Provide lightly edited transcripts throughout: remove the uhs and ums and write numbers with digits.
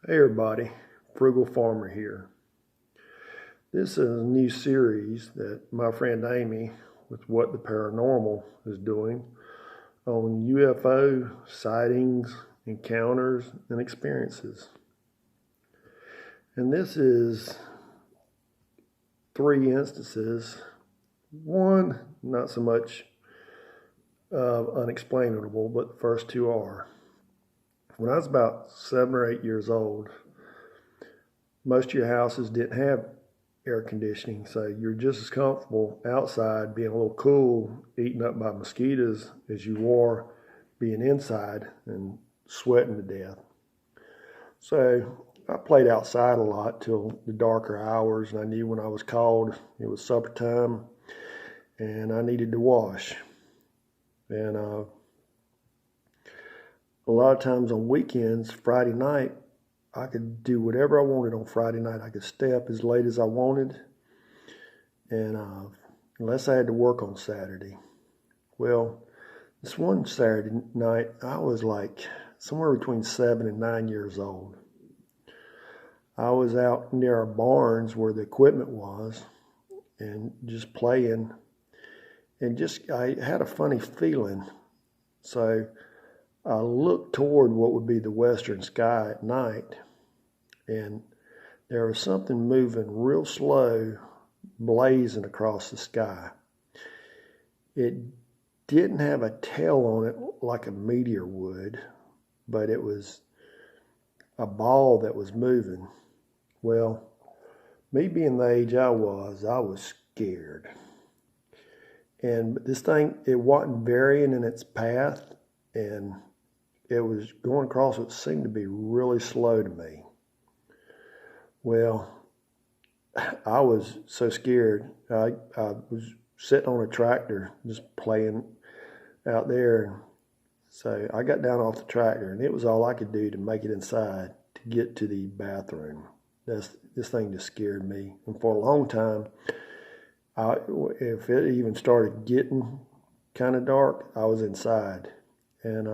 Hey everybody, Frugal Farmer here. This is a new series that my friend Amy with What the Paranormal is doing on UFO sightings, encounters, and experiences. And this is 3 instances. One, not so much unexplainable, but the first 2 are. When I was about 7 or 8 years old, most of your houses didn't have air conditioning, so you're just as comfortable outside being a little cool, eaten up by mosquitoes, as you were being inside and sweating to death. So I played outside a lot till the darker hours, and I knew when I was called it was supper time and I needed to wash. And a lot of times on weekends, Friday night, I could do whatever I wanted on Friday night. I could stay up as late as I wanted, and unless I had to work on Saturday. Well, this one Saturday night, I was like somewhere between 7 and 9 years old. I was out near our barns where the equipment was and just playing, and I had a funny feeling. So I looked toward what would be the western sky at night, and there was something moving real slow, blazing across the sky. It didn't have a tail on it like a meteor would, but it was a ball that was moving. Well, me being the age I was scared. And this thing, it wasn't varying in its path, and it was going across what seemed to be really slow to me. Well, I was so scared. I was sitting on a tractor just playing out there. So I got down off the tractor, and it was all I could do to make it inside to get to the bathroom. This thing just scared me. And for a long time, if it even started getting kind of dark, I was inside. And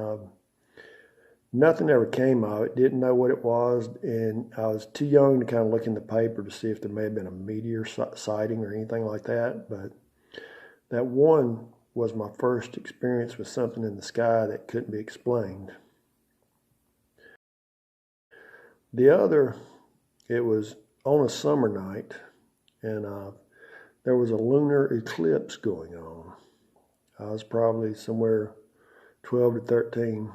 nothing ever came of it. Didn't know what it was, and I was too young to kind of look in the paper to see if there may have been a meteor sighting or anything like that. But that one was my first experience with something in the sky that couldn't be explained. The other, it was on a summer night, and there was a lunar eclipse going on. I was probably somewhere 12 to 13.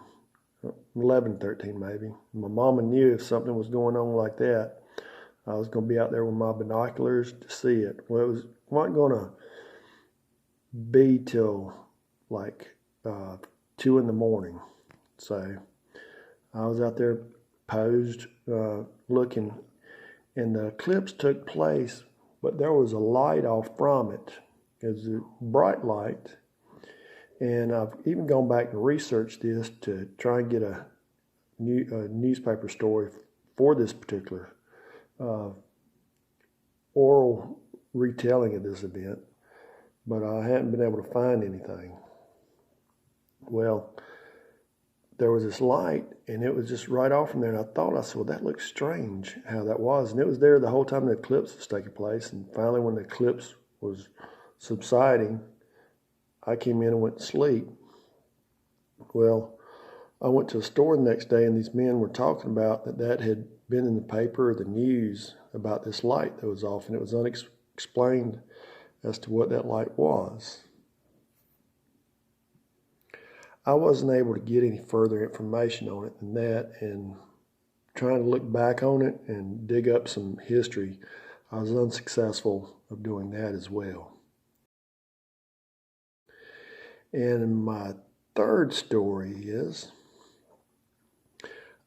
11, 13 maybe. My mama knew if something was going on like that, I was going to be out there with my binoculars to see it. Well, it wasn't going to be till like 2 in the morning. So I was out there posed looking, and the eclipse took place, but there was a light off from it. It was a bright light. And I've even gone back and researched this to try and get a newspaper story for this particular oral retelling of this event, but I hadn't been able to find anything. Well, there was this light, and it was just right off from there, and I said, well, that looks strange how that was. And it was there the whole time the eclipse was taking place, and finally when the eclipse was subsiding, I came in and went to sleep. Well, I went to a store the next day, and these men were talking about that had been in the paper or the news about this light that was off, and it was unexplained as to what that light was. I wasn't able to get any further information on it than that, and trying to look back on it and dig up some history, I was unsuccessful of doing that as well. And my third story is,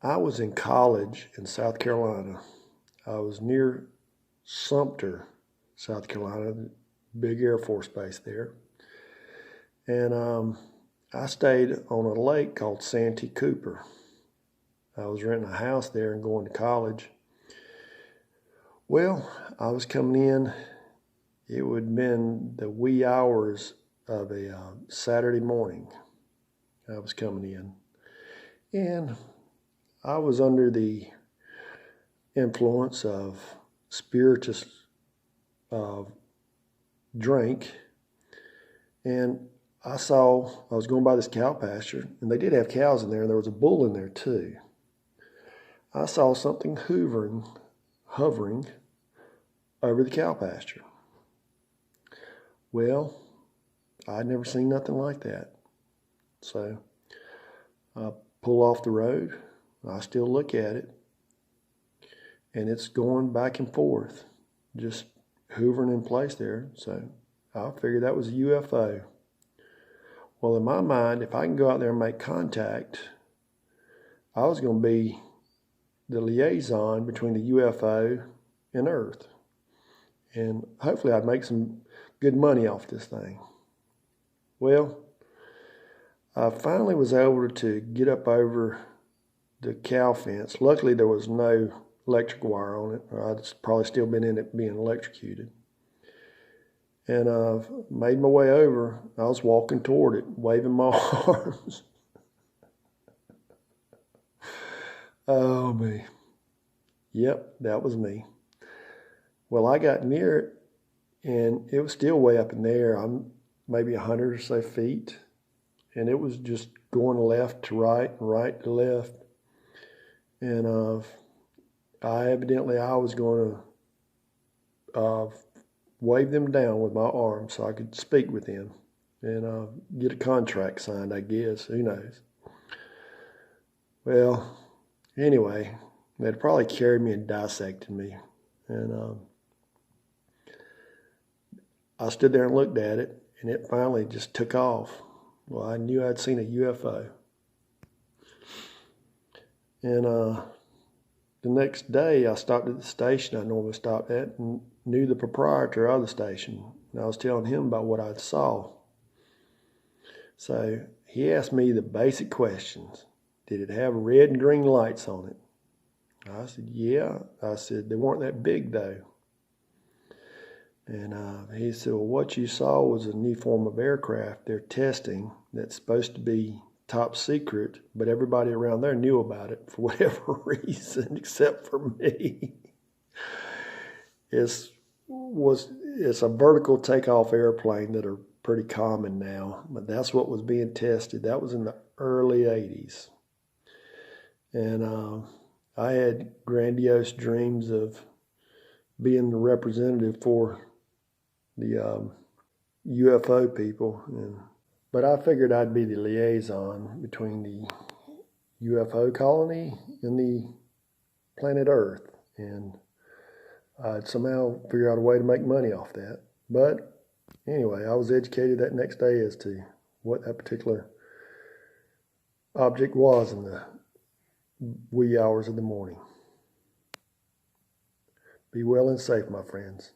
I was in college in South Carolina. I was near Sumter, South Carolina, big Air Force base there. And I stayed on a lake called Santee Cooper. I was renting a house there and going to college. Well, I was coming in. It would have been the wee hours of a Saturday morning. I was coming in, and I was under the influence of spirituous drink. And I was going by this cow pasture, and they did have cows in there, and there was a bull in there too. I saw something hovering over the cow pasture. Well, I'd never seen nothing like that. So I pull off the road. I still look at it, and it's going back and forth, just hovering in place there. So I figured that was a UFO. Well, in my mind, if I can go out there and make contact, I was going to be the liaison between the UFO and Earth. And hopefully I'd make some good money off this thing. Well, I finally was able to get up over the cow fence. Luckily, there was no electric wire on it, or I'd probably still been in it being electrocuted. And I made my way over. I was walking toward it, waving my arms. Oh, me. Yep, that was me. Well, I got near it, and it was still way up in the air. I'm maybe 100 or so feet, and it was just going left to right and right to left. And I was going to wave them down with my arm so I could speak with them and get a contract signed, I guess. Who knows? Well, anyway, they'd probably carried me and dissected me. And I stood there and looked at it, and it finally just took off. Well, I knew I'd seen a UFO. And the next day, I stopped at the station I normally stopped at and knew the proprietor of the station. And I was telling him about what I saw. So he asked me the basic questions. Did it have red and green lights on it? I said, yeah. I said, they weren't that big, though. And he said, well, what you saw was a new form of aircraft they're testing that's supposed to be top secret, but everybody around there knew about it for whatever reason, except for me. It's a vertical takeoff airplane that are pretty common now, but that's what was being tested. That was in the early 80s. And I had grandiose dreams of being the representative for the UFO people. But I figured I'd be the liaison between the UFO colony and the planet Earth. And I'd somehow figure out a way to make money off that. But anyway, I was educated that next day as to what that particular object was in the wee hours of the morning. Be well and safe, my friends.